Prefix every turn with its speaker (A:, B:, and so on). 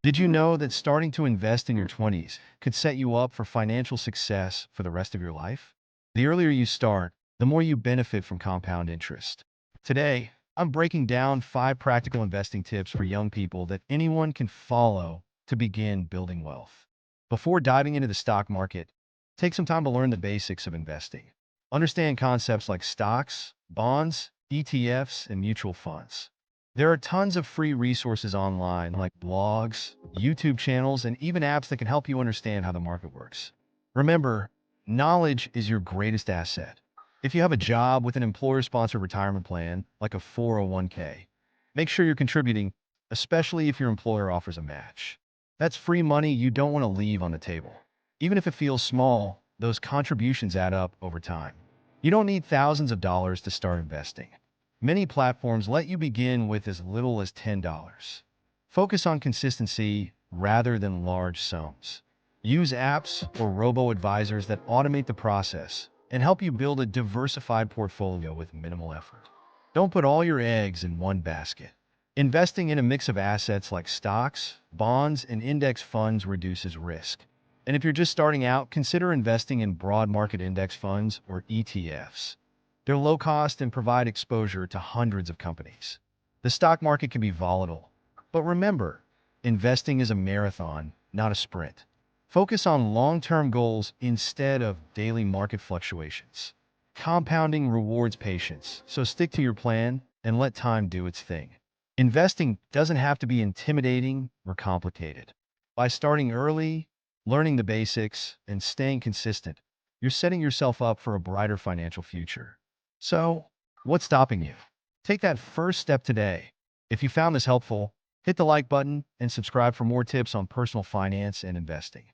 A: Did you know that starting to invest in your 20s could set you up for financial success for the rest of your life? The earlier you start, the more you benefit from compound interest. Today, I'm breaking down 5 practical investing tips for young people that anyone can follow to begin building wealth. Before diving into the stock market, take some time to learn the basics of investing. Understand concepts like stocks, bonds, ETFs, and mutual funds. There are tons of free resources online like blogs, YouTube channels, and even apps that can help you understand how the market works. Remember, knowledge is your greatest asset. If you have a job with an employer-sponsored retirement plan, like a 401k, make sure you're contributing, especially if your employer offers a match. That's free money you don't want to leave on the table. Even if it feels small, those contributions add up over time. You don't need thousands of dollars to start investing. Many platforms let you begin with as little as $10. Focus on consistency rather than large sums. Use apps or robo-advisors that automate the process and help you build a diversified portfolio with minimal effort. Don't put all your eggs in one basket. Investing in a mix of assets like stocks, bonds, and index funds reduces risk. And if you're just starting out, consider investing in broad market index funds or ETFs. They're low cost and provide exposure to hundreds of companies. The stock market can be volatile, but remember, investing is a marathon, not a sprint. Focus on long-term goals instead of daily market fluctuations. Compounding rewards patience, so stick to your plan and let time do its thing. Investing doesn't have to be intimidating or complicated. By starting early, learning the basics, and staying consistent, you're setting yourself up for a brighter financial future. So, what's stopping you? Take that first step today. If you found this helpful, hit the like button and subscribe for more tips on personal finance and investing.